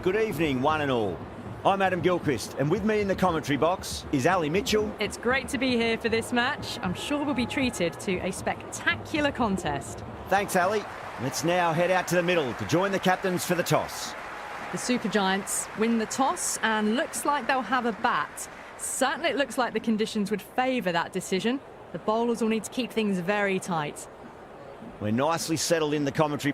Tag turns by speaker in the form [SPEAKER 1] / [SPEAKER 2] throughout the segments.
[SPEAKER 1] Good evening, one and all. I'm Adam Gilchrist, and with me in the commentary box is Ali Mitchell.
[SPEAKER 2] It's great to be here for this match. I'm sure we'll be treated to a spectacular contest.
[SPEAKER 1] Thanks, Ali. Let's now head out to the middle to join the captains for the toss.
[SPEAKER 2] The Super Giants win the toss and looks like they'll have a bat. Certainly it looks like the conditions would favour that decision. The bowlers will need to keep things very tight.
[SPEAKER 1] We're nicely settled in the commentary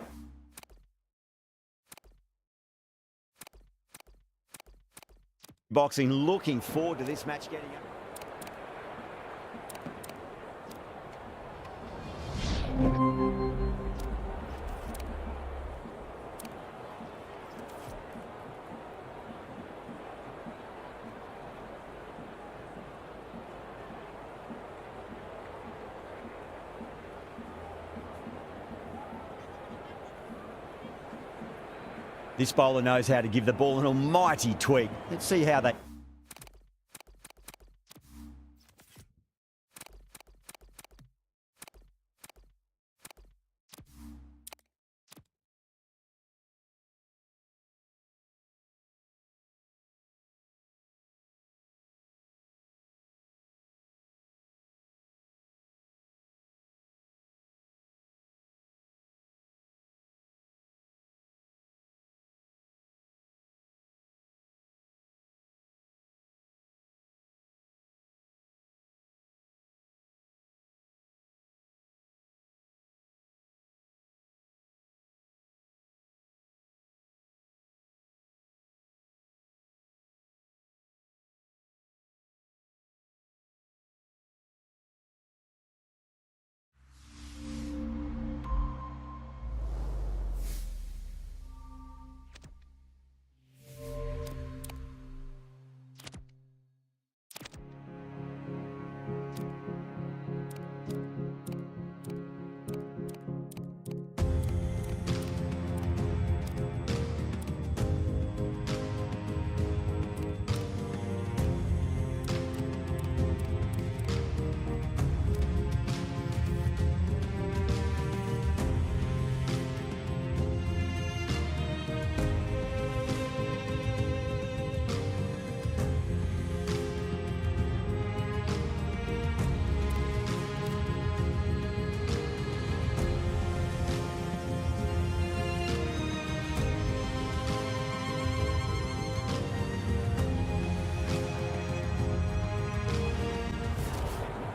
[SPEAKER 1] boxing, looking forward to this match getting up. This bowler knows how to give the ball an almighty tweak. Let's see how they...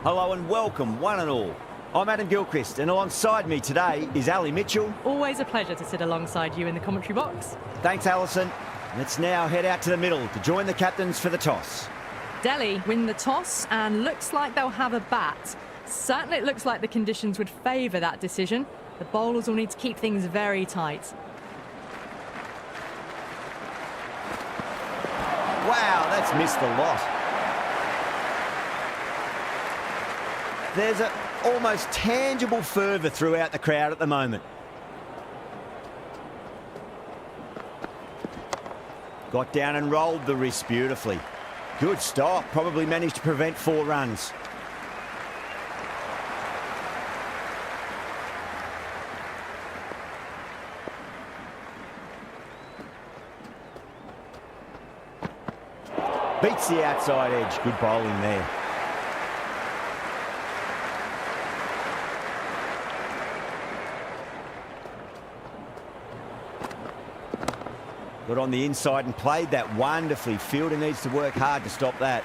[SPEAKER 1] Hello and welcome, one and all. I'm Adam Gilchrist, and alongside me today is Ali Mitchell.
[SPEAKER 2] Always a pleasure to sit alongside you in the commentary box.
[SPEAKER 1] Thanks, Alison. Let's now head out to the middle to join the captains for the toss.
[SPEAKER 2] Delhi win the toss and looks like they'll have a bat. Certainly it looks like the conditions would favour that decision. The bowlers will need to keep things very tight.
[SPEAKER 1] Wow, that's missed the lot. There's an almost tangible fervour throughout the crowd at the moment. Got down and rolled the wrist beautifully. Good stop, probably managed to prevent 4 runs. Beats the outside edge, good bowling there. Got on the inside and played that wonderfully. Fielder needs to work hard to stop that.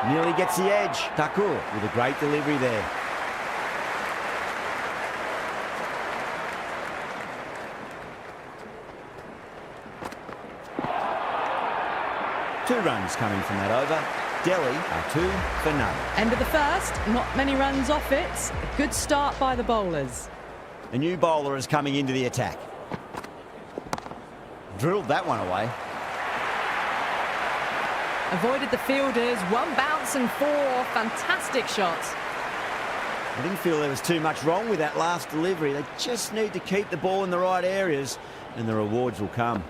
[SPEAKER 1] Nearly gets the edge. Thakur with a great delivery there. Two runs coming from that over. Delhi are 2 for none.
[SPEAKER 2] End of the first, not many runs off it. A good start by the bowlers.
[SPEAKER 1] A new bowler is coming into the attack. Drilled that one away.
[SPEAKER 2] Avoided the fielders, 1 bounce and 4. Fantastic shots.
[SPEAKER 1] I didn't feel there was too much wrong with that last delivery. They just need to keep the ball in the right areas and the rewards will come.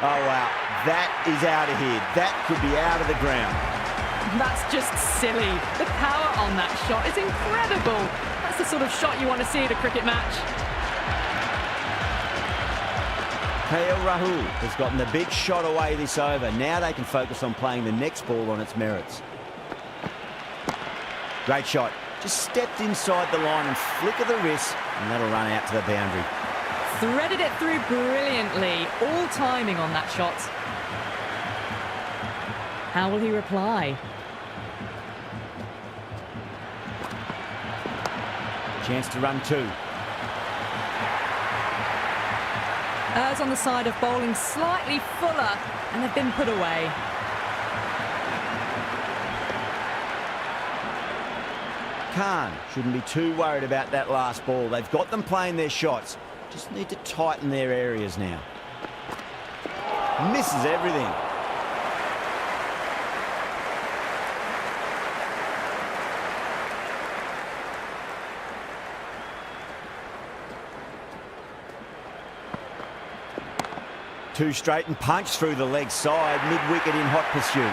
[SPEAKER 1] Oh, wow. That is out of here. That could be out of the ground.
[SPEAKER 2] That's just silly. The power on that shot is incredible. That's the sort of shot you want to see at a cricket match.
[SPEAKER 1] Rahul has gotten the big shot away this over. Now they can focus on playing the next ball on its merits. Great shot. Just stepped inside the line and flick of the wrist, and that'll run out to the boundary.
[SPEAKER 2] Threaded it through brilliantly. All timing on that shot. How will he reply?
[SPEAKER 1] Chance to run two.
[SPEAKER 2] Errs on the side of bowling slightly fuller, and they've been put away.
[SPEAKER 1] Khan shouldn't be too worried about that last ball. They've got them playing their shots. Just need to tighten their areas now. Misses everything. Two straight and punch through the leg side, mid-wicket in hot pursuit.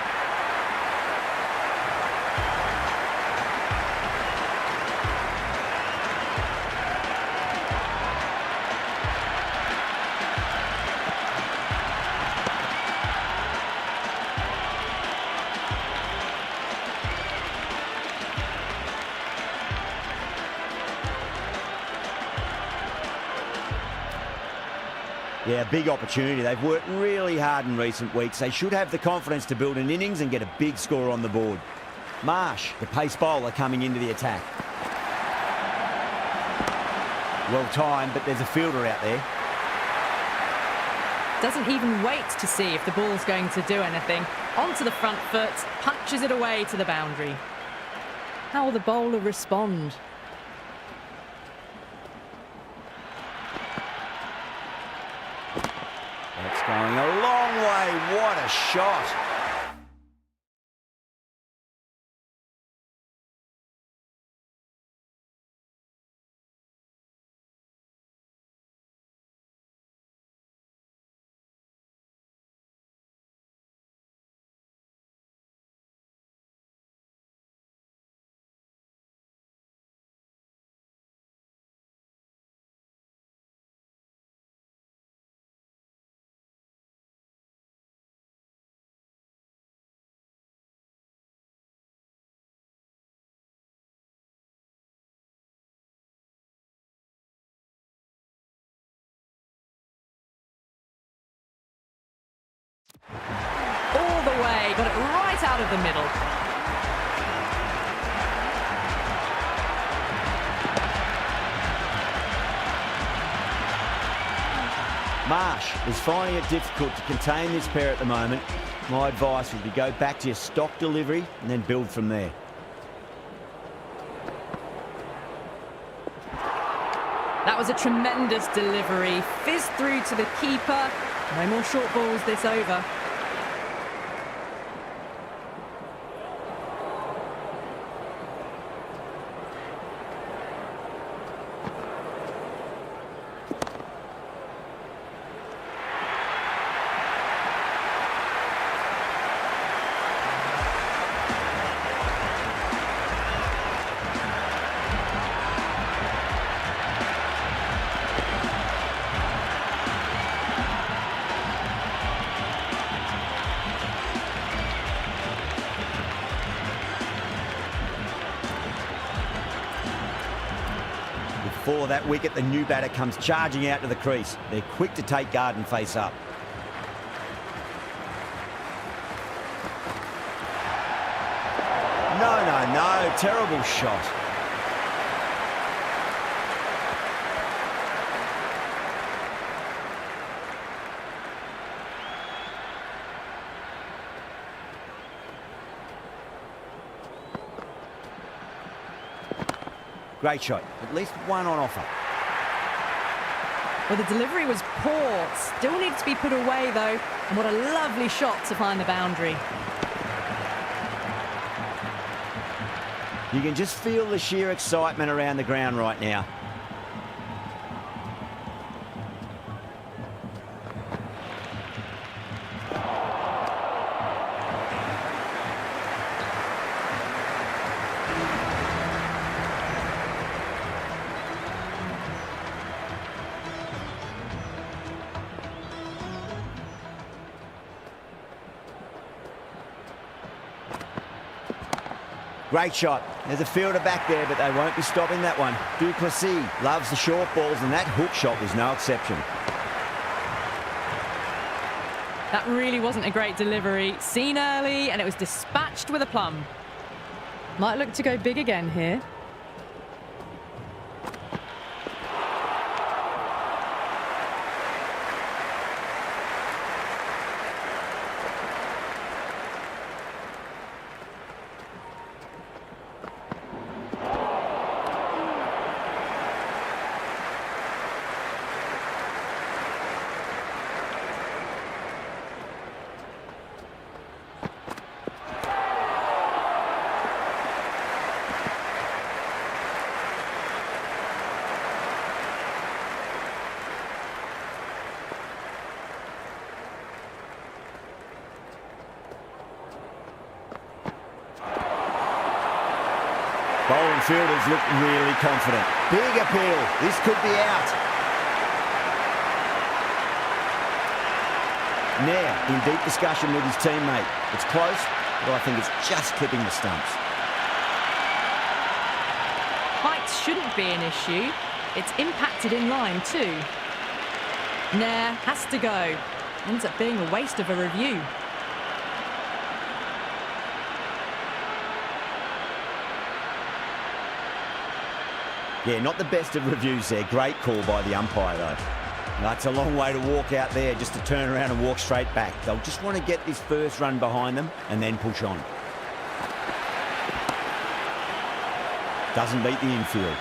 [SPEAKER 1] Yeah, big opportunity. They've worked really hard in recent weeks. They should have the confidence to build an innings and get a big score on the board. Marsh, the pace bowler, coming into the attack. Well timed, but there's a fielder out there.
[SPEAKER 2] Doesn't even wait to see if the ball's going to do anything. Onto the front foot, punches it away to the boundary. How will the bowler respond?
[SPEAKER 1] That's going a long way. What a shot.
[SPEAKER 2] All the way, got it right out of the middle.
[SPEAKER 1] Marsh is finding it difficult to contain this pair at the moment. My advice would be go back to your stock delivery and then build from there.
[SPEAKER 2] That was a tremendous delivery. Fizzed through to the keeper. No more short balls this over.
[SPEAKER 1] Before that wicket, the new batter comes charging out to the crease. They're quick to take guard and face up. No, terrible shot. Great shot. At least one on offer.
[SPEAKER 2] Well, the delivery was poor. Still needs to be put away, though. And what a lovely shot to find the boundary.
[SPEAKER 1] You can just feel the sheer excitement around the ground right now. Great shot. There's a fielder back there, but they won't be stopping that one. Duplessis loves the short balls, and that hook shot was no exception.
[SPEAKER 2] That really wasn't a great delivery. Seen early, and it was dispatched with a plum. Might look to go big again here.
[SPEAKER 1] Bowling fielders look really confident. Big appeal. This could be out. Nair in deep discussion with his teammate. It's close, but I think it's just clipping the stumps.
[SPEAKER 2] Height shouldn't be an issue. It's impacted in line too. Nair has to go. Ends up being a waste of a review.
[SPEAKER 1] Yeah, not the best of reviews there. Great call by the umpire, though. That's a long way to walk out there just to turn around and walk straight back. They'll just want to get this first run behind them and then push on. Doesn't beat the infield.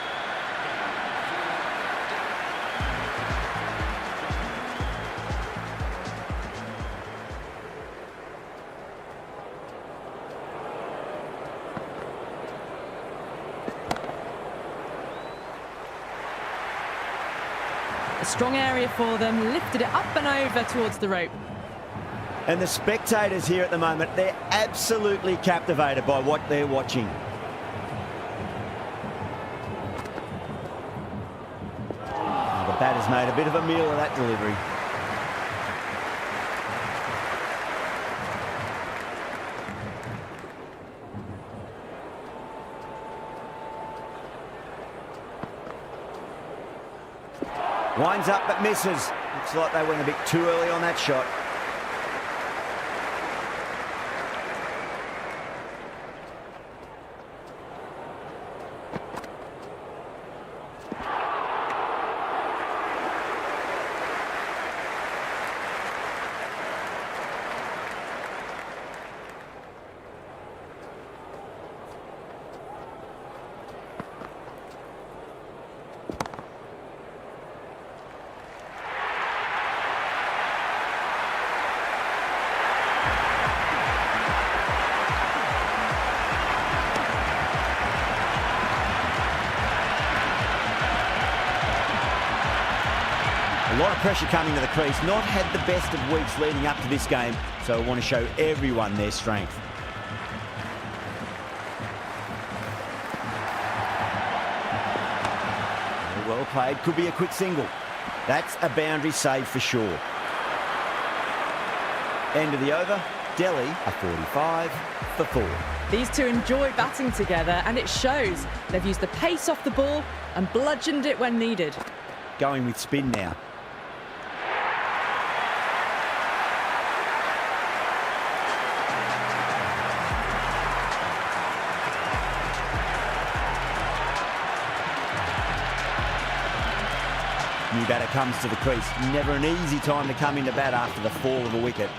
[SPEAKER 2] A strong area for them, lifted it up and over towards the rope.
[SPEAKER 1] And the spectators here at the moment, they're absolutely captivated by what they're watching. Oh, the batter's made a bit of a meal of that delivery. Winds up but misses. Looks like they went a bit too early on that shot. A lot of pressure coming to the crease. Not had the best of weeks leading up to this game, so I want to show everyone their strength. Well played. Could be a quick single. That's a boundary save for sure. End of the over. Delhi a 45 for 4.
[SPEAKER 2] These two enjoy batting together, and it shows. They've used the pace off the ball and bludgeoned it when needed.
[SPEAKER 1] Going with spin now. New batter comes to the crease. Never an easy time to come into bat after the fall of a wicket.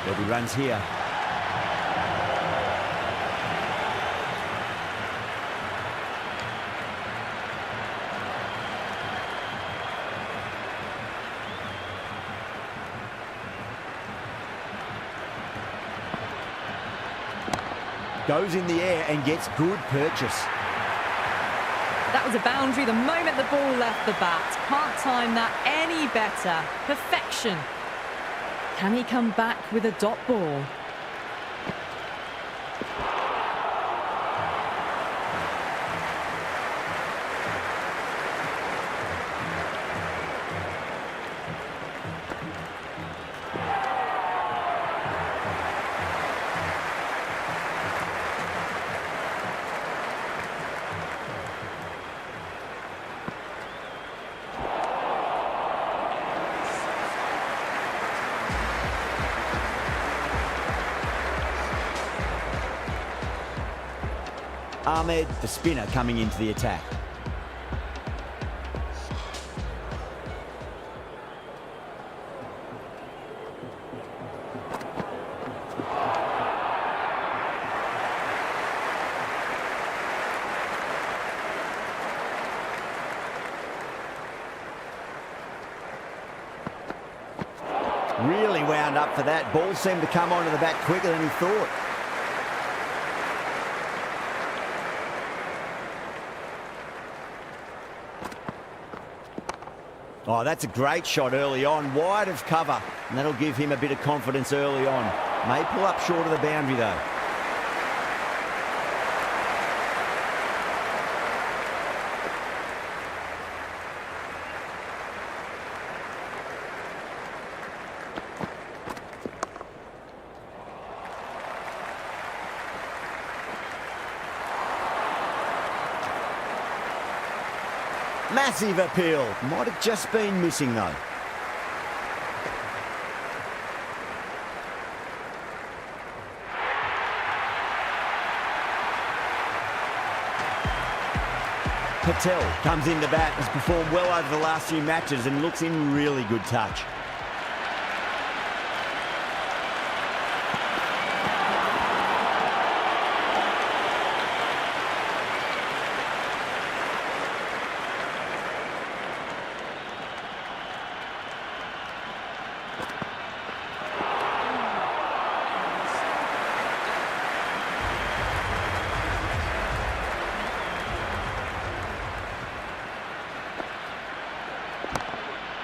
[SPEAKER 1] There'll be runs here. Goes in the air and gets good purchase.
[SPEAKER 2] That was a boundary the moment the ball left the bat. Can't time that any better. Perfection. Can he come back with a dot ball?
[SPEAKER 1] Ahmed, the spinner, coming into the attack. Really wound up for that. Ball seemed to come onto the bat quicker than he thought. Oh, that's a great shot early on, wide of cover, and that'll give him a bit of confidence early on. May pull up short of the boundary though. Massive appeal. Might have just been missing though. Patel comes into bat, has performed well over the last few matches and looks in really good touch.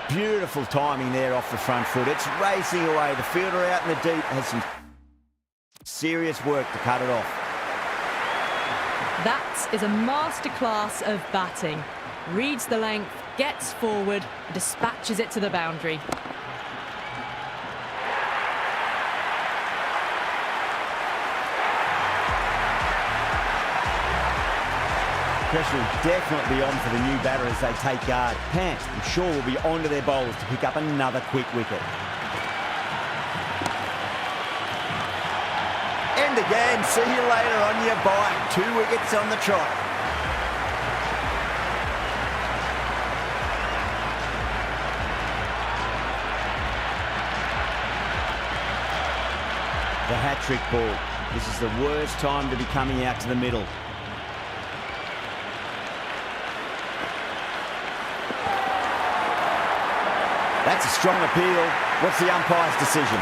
[SPEAKER 1] Beautiful timing there off the front foot. It's racing away. The fielder out in the deep has some serious work to cut it off.
[SPEAKER 2] That is a masterclass of batting. Reads the length, gets forward, and dispatches it to the boundary.
[SPEAKER 1] Pressure will definitely be on for the new batter as they take guard. Pant, I'm sure, will be on to their bowlers to pick up another quick wicket. And again, see you later on your bike. 2 wickets on the trot. The hat-trick ball. This is the worst time to be coming out to the middle. That's a strong appeal. What's the umpire's decision?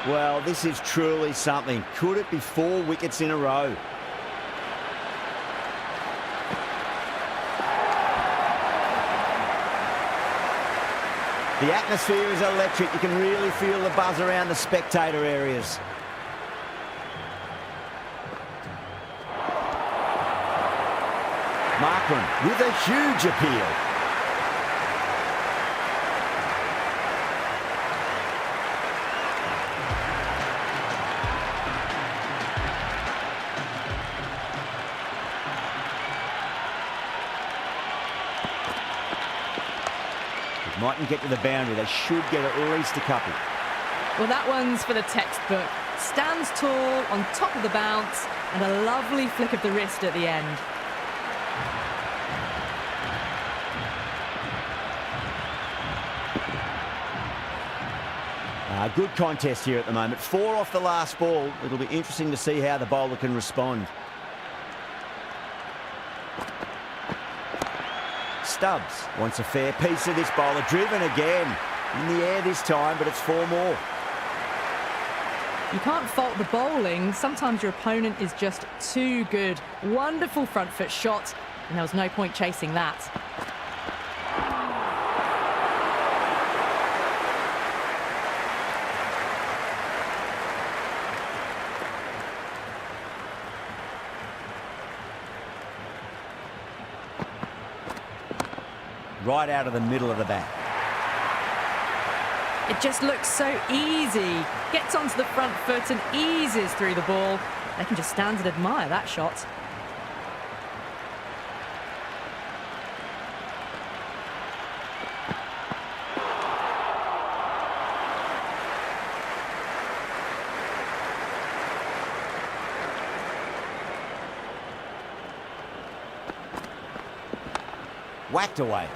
[SPEAKER 1] Well, this is truly something. Could it be 4 wickets in a row? The atmosphere is electric. You can really feel the buzz around the spectator areas. Markram with a huge appeal. Mightn't get to the boundary. They should get at least a couple.
[SPEAKER 2] Well, that one's for the textbook. Stands tall on top of the bounce and a lovely flick of the wrist at the end.
[SPEAKER 1] Good contest here at the moment. 4 off the last ball. It'll be interesting to see how the bowler can respond. Stubbs wants a fair piece of this bowler. Driven again. In the air this time, but it's 4 more.
[SPEAKER 2] You can't fault the bowling. Sometimes your opponent is just too good. Wonderful front foot shot, and there was no point chasing that.
[SPEAKER 1] right out of the middle of the bat.
[SPEAKER 2] It just looks so easy. Gets onto the front foot and eases through the ball. They can just stand and admire that shot.
[SPEAKER 1] Whacked away.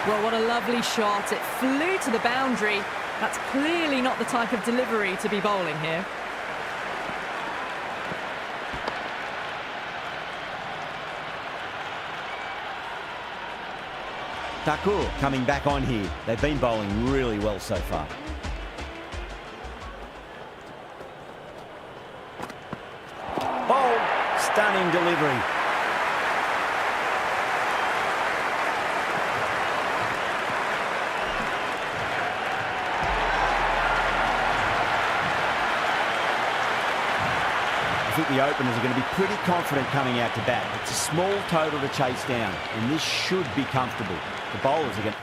[SPEAKER 2] Well, what a lovely shot. It flew to the boundary. That's clearly not the type of delivery to be bowling here.
[SPEAKER 1] Thakur coming back on here. They've been bowling really well so far. Bowl. Stunning delivery. I think the openers are going to be pretty confident coming out to bat. It's a small total to chase down, and this should be comfortable. The bowlers are going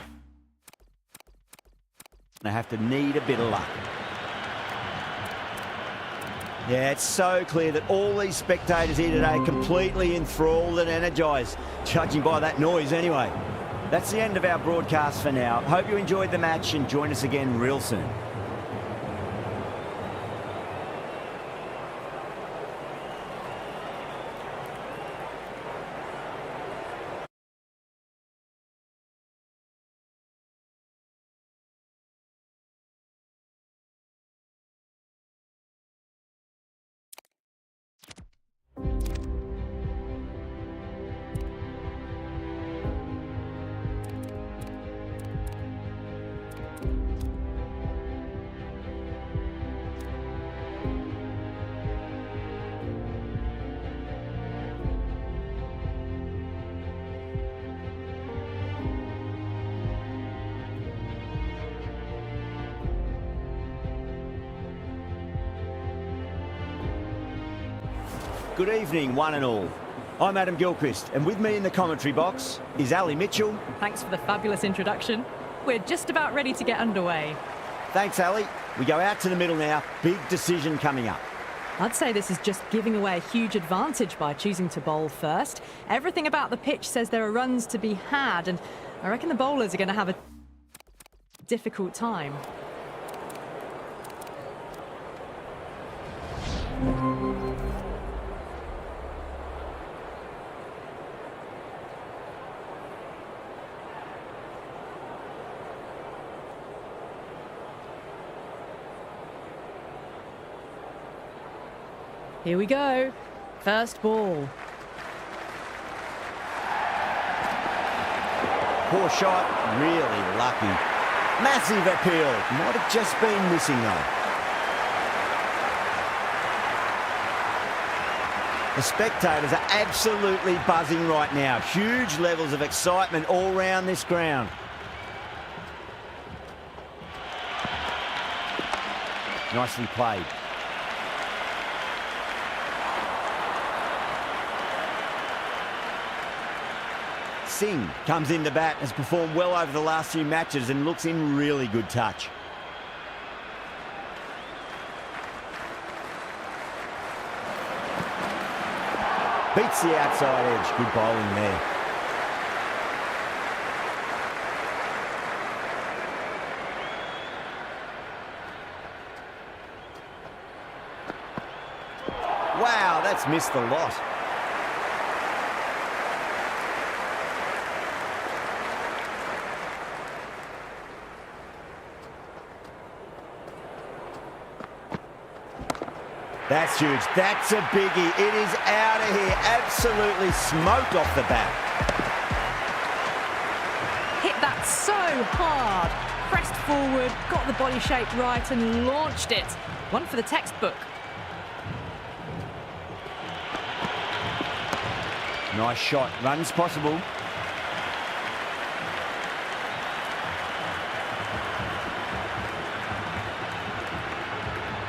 [SPEAKER 1] to have to need a bit of luck. Yeah, it's so clear that all these spectators here today are completely enthralled and energised, judging by that noise anyway. That's the end of our broadcast for now. Hope you enjoyed the match and join us again real soon. Good evening, one and all. I'm Adam Gilchrist, and with me in the commentary box is Ali Mitchell.
[SPEAKER 2] Thanks for the fabulous introduction. We're just about ready to get underway.
[SPEAKER 1] Thanks, Ali. We go out to the middle now. Big decision coming up.
[SPEAKER 2] I'd say this is just giving away a huge advantage by choosing to bowl first. Everything about the pitch says there are runs to be had, and I reckon the bowlers are going to have a difficult time. Here we go. First ball.
[SPEAKER 1] Poor shot, really lucky. Massive appeal. Might have just been missing though. The spectators are absolutely buzzing right now. Huge levels of excitement all round this ground. Nicely played. Singh comes in to bat, has performed well over the last few matches and looks in really good touch. Beats the outside edge. Good bowling there. Wow, that's missed a lot. That's huge. That's a biggie. It is out of here. Absolutely smoked off the bat.
[SPEAKER 2] Hit that so hard. Pressed forward, got the body shape right and launched it. One for the textbook.
[SPEAKER 1] Nice shot. Runs possible.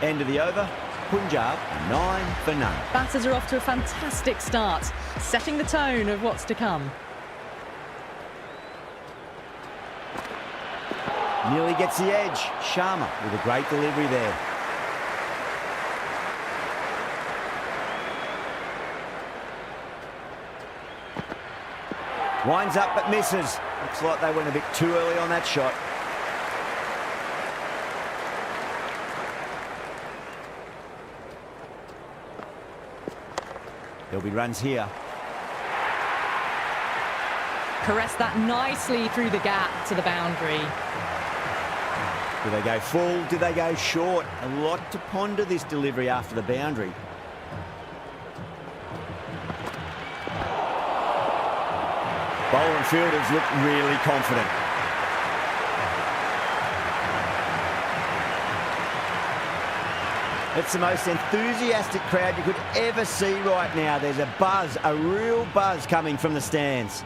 [SPEAKER 1] End of the over. Punjab, 9 for none.
[SPEAKER 2] Batters are off to a fantastic start, setting the tone of what's to come.
[SPEAKER 1] Nearly gets the edge. Sharma with a great delivery there. Winds up but misses. Looks like they went a bit too early on that shot. There'll be runs here.
[SPEAKER 2] Caressed that nicely through the gap to the boundary.
[SPEAKER 1] Do they go full? Do they go short? A lot to ponder this delivery after the boundary. Bowler and fielders look really confident. It's the most enthusiastic crowd you could ever see right now. There's a buzz, a real buzz coming from the stands.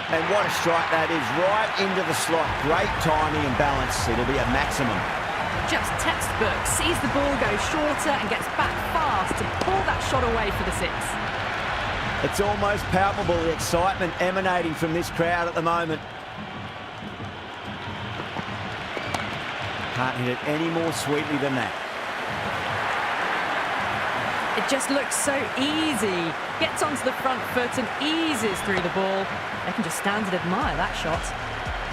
[SPEAKER 1] And what a strike that is, right into the slot. Great timing and balance. It'll be a maximum.
[SPEAKER 2] Just textbook. Sees the ball go shorter and gets back fast to pull that shot away for the six.
[SPEAKER 1] It's almost palpable, the excitement emanating from this crowd at the moment. Can't hit it any more sweetly than that.
[SPEAKER 2] It just looks so easy. Gets onto the front foot and eases through the ball. They can just stand and admire that shot.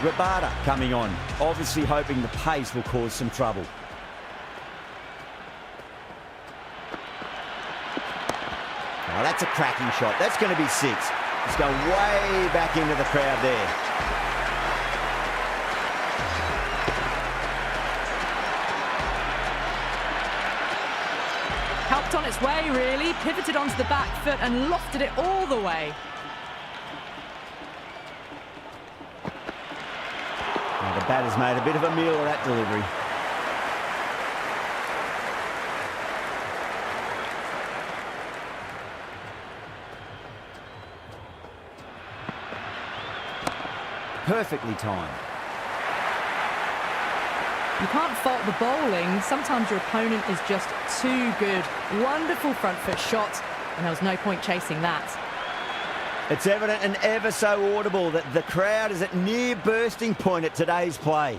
[SPEAKER 1] Rabada coming on, obviously hoping the pace will cause some trouble. Oh, that's a cracking shot. That's going to be six. It's going way back into the crowd there.
[SPEAKER 2] Helped on its way, really. Pivoted onto the back foot and lofted it all the way.
[SPEAKER 1] Now the batter's made a bit of a meal of that delivery. Perfectly timed.
[SPEAKER 2] You can't fault the bowling. Sometimes your opponent is just too good. Wonderful front foot shot, and there was no point chasing that.
[SPEAKER 1] It's evident and ever so audible that the crowd is at near bursting point at today's play.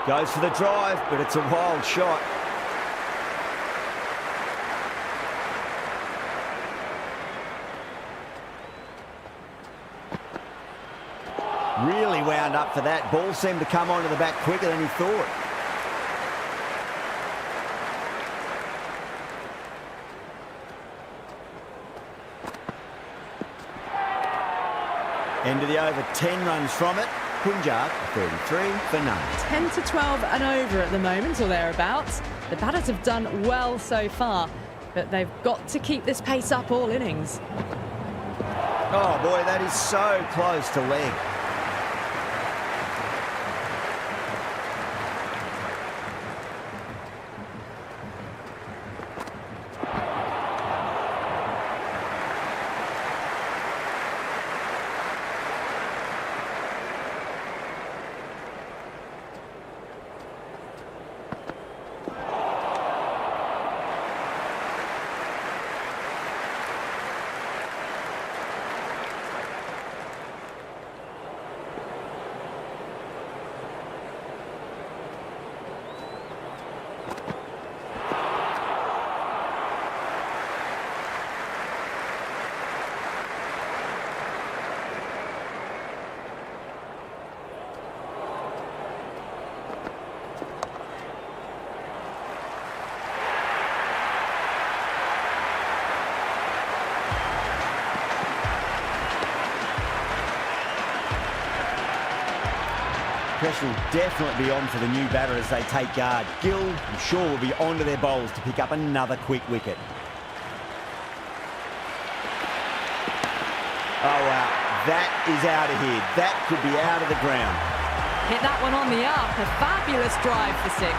[SPEAKER 1] Goes for the drive, but it's a wild shot. Really wound up for that. Ball seemed to come onto the back quicker than he thought. End of the over, 10 runs from it. Punjab, 33 for none.
[SPEAKER 2] 10 to 12 and over at the moment, or thereabouts. The batters have done well so far, but they've got to keep this pace up all innings.
[SPEAKER 1] Oh boy, that is so close to leg. Pressure will definitely be on for the new batter as they take guard. Gill, I'm sure, will be onto their bowls to pick up another quick wicket. Oh, wow. That is out of here. That could be out of the ground.
[SPEAKER 2] Hit that one on the up. A fabulous drive for six.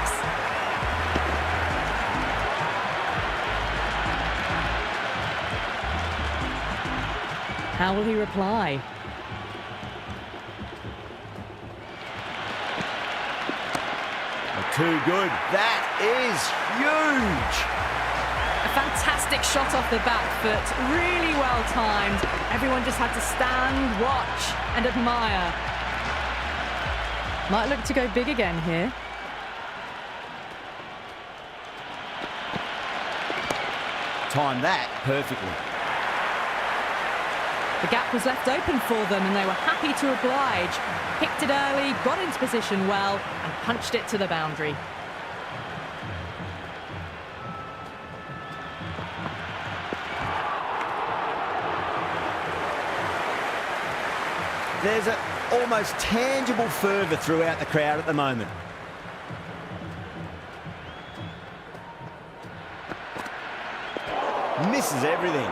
[SPEAKER 2] How will he reply?
[SPEAKER 1] Too good. That is huge.
[SPEAKER 2] A Fantastic shot off the back foot, really well timed. Everyone just had to stand, watch and admire. Might look to go big again here.
[SPEAKER 1] Timed that perfectly.
[SPEAKER 2] The gap was left open for them and they were happy to oblige. Picked it early, got into position well and punched it to the boundary.
[SPEAKER 1] There's an almost tangible fervour throughout the crowd at the moment. Misses everything.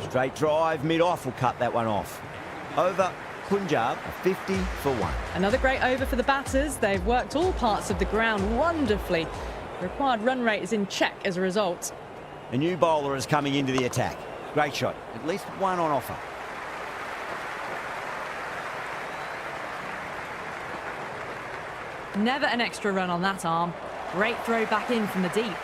[SPEAKER 1] Straight drive, mid-off will cut that one off. Over Punjab, a 50 for 1.
[SPEAKER 2] Another great over for the batters. They've worked all parts of the ground wonderfully. The required run rate is in check as a result.
[SPEAKER 1] A new bowler is coming into the attack. Great shot, at least one on offer.
[SPEAKER 2] Never an extra run on that arm. Great throw back in from the deep.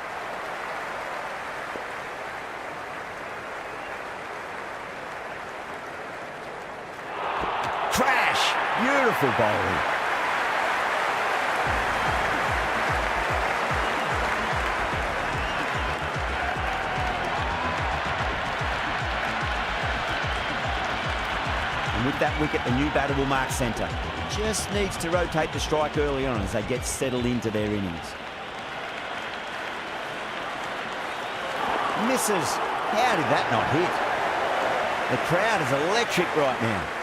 [SPEAKER 1] Beautiful bowling. And with that wicket, the new batter will mark centre. Just needs to rotate the strike early on as they get settled into their innings. Misses. How did that not hit? The crowd is electric right now.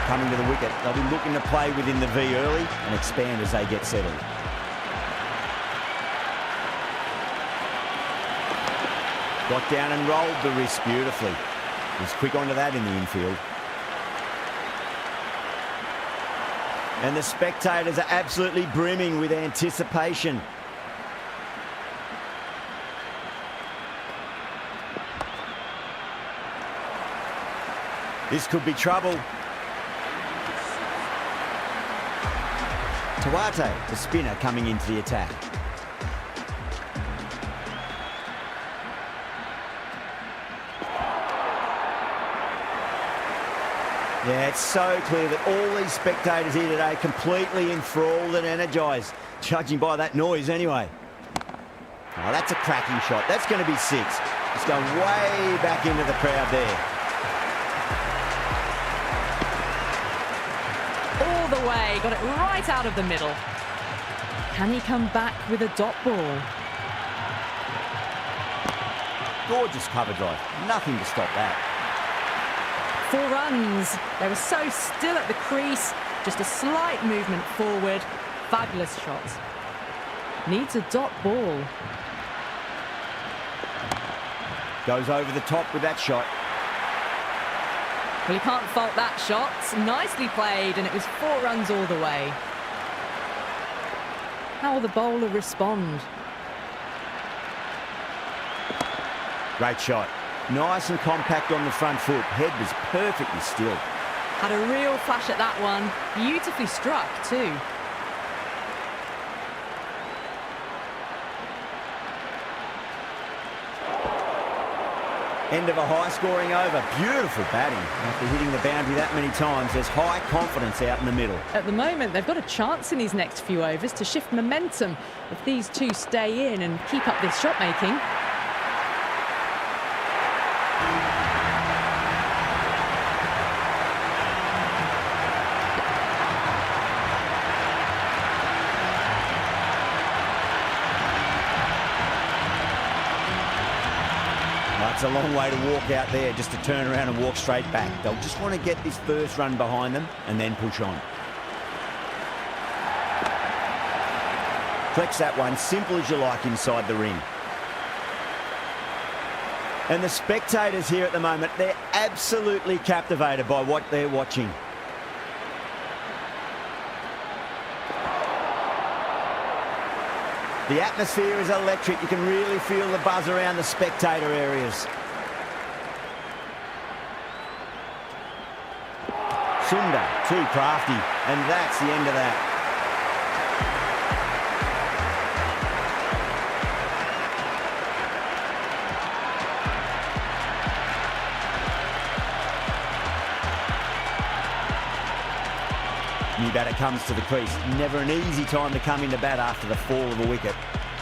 [SPEAKER 1] Coming to the wicket, they'll be looking to play within the V early and expand as they get settled. Got down and rolled the wrist beautifully. He's quick onto that in the infield. And the spectators are absolutely brimming with anticipation. This could be trouble. Tawate, the spinner, coming into the attack. Yeah, it's so clear that all these spectators here today completely enthralled and energised, judging by that noise anyway. Oh, that's a cracking shot. That's going to be 6. It's going way back into the crowd there.
[SPEAKER 2] All the way, got it right out of the middle. Can he come back with a dot ball?
[SPEAKER 1] Gorgeous cover drive. Nothing to stop that.
[SPEAKER 2] 4 runs. They were so still at the crease. Just a slight movement forward. Fabulous shot. Needs a dot ball.
[SPEAKER 1] Goes over the top with that shot.
[SPEAKER 2] Well, you can't fault that shot. Nicely played, and it was 4 runs all the way. How will the bowler respond?
[SPEAKER 1] Great shot. Nice and compact on the front foot. Head was perfectly still.
[SPEAKER 2] Had a real flash at that one. Beautifully struck, too.
[SPEAKER 1] End of a high-scoring over. Beautiful batting. After hitting the boundary that many times, there's high confidence out in the middle.
[SPEAKER 2] At the moment, they've got a chance in these next few overs to shift momentum if these two stay in and keep up this shot-making.
[SPEAKER 1] That's a long way to walk out there just to turn around and walk straight back. They'll just want to get this first run behind them and then push on. Flex that one, simple as you like inside the ring. And the spectators here at the moment, they're absolutely captivated by what they're watching. The atmosphere is electric. You can really feel the buzz around the spectator areas. Sunda, too crafty, and that's the end of that. New batter comes to the crease. Never an easy time to come into bat after the fall of a wicket.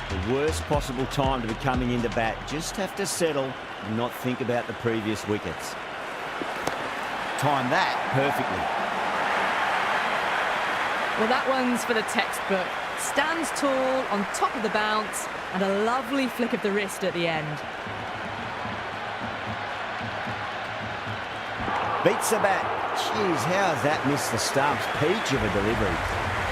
[SPEAKER 1] The worst possible time to be coming into bat. Just have to settle and not think about the previous wickets. Time that perfectly.
[SPEAKER 2] Well, that one's for the textbook. Stands tall on top of the bounce and a lovely flick of the wrist at the end.
[SPEAKER 1] Beats the bat. Jeez, how has that missed the stumps? Peach of a delivery.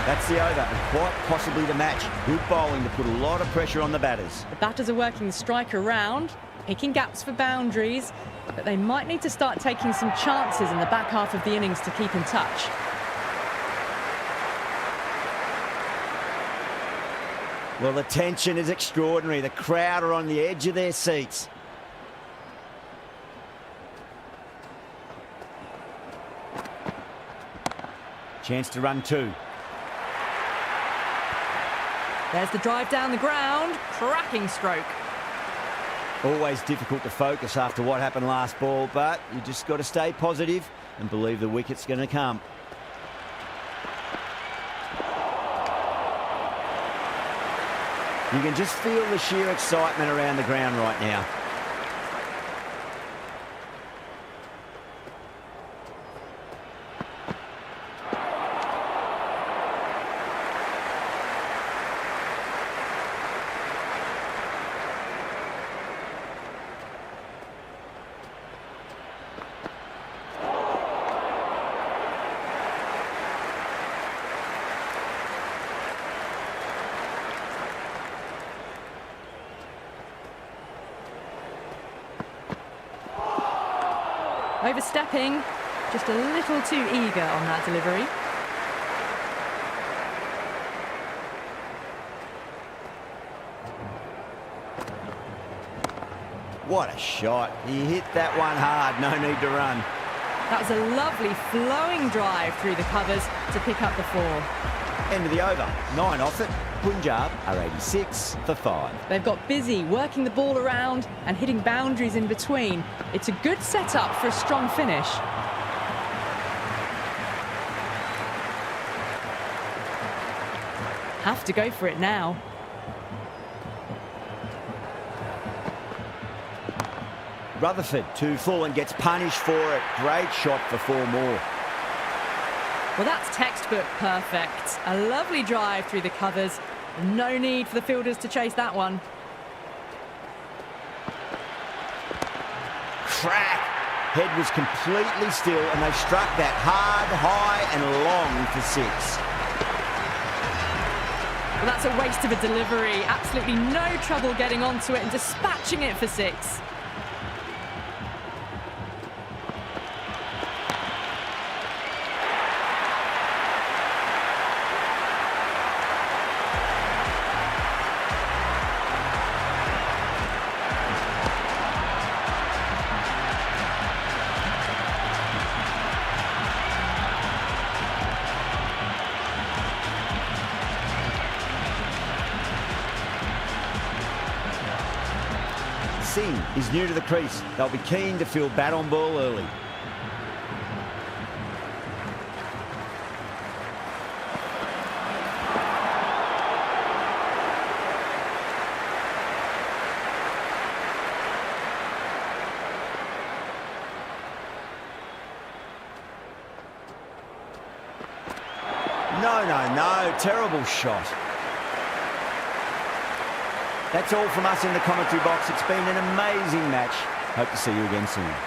[SPEAKER 1] That's the over, and quite possibly the match. Good bowling to put a lot of pressure on the batters.
[SPEAKER 2] The batters are working the strike around, picking gaps for boundaries, but they might need to start taking some chances in the back half of the innings to keep in touch.
[SPEAKER 1] Well, the tension is extraordinary. The crowd are on the edge of their seats. Chance to run two.
[SPEAKER 2] There's the drive down the ground. Cracking stroke.
[SPEAKER 1] Always difficult to focus after what happened last ball, but you just got to stay positive and believe the wicket's going to come. You can just feel the sheer excitement around the ground right now.
[SPEAKER 2] Overstepping, just a little too eager on that delivery.
[SPEAKER 1] What a shot. He hit that one hard, no need to run.
[SPEAKER 2] That was a lovely flowing drive through the covers to pick up the 4.
[SPEAKER 1] End of the over. 9 off it. Punjab are 86 for 5.
[SPEAKER 2] They've got busy working the ball around and hitting boundaries in between. It's a good setup for a strong finish. Have to go for it now.
[SPEAKER 1] Rutherford too full and gets punished for it. Great shot for 4 more.
[SPEAKER 2] Well, that's textbook perfect. A lovely drive through the covers. No need for the fielders to chase that one.
[SPEAKER 1] Crack! Head was completely still and they struck that hard, high and long for 6.
[SPEAKER 2] Well, that's a waste of a delivery. Absolutely no trouble getting onto it and dispatching it for 6.
[SPEAKER 1] Singh is new to the crease. They'll be keen to fill bat on ball early. No. Terrible shot. That's all from us in the commentary box. It's been an amazing match. Hope to see you again soon.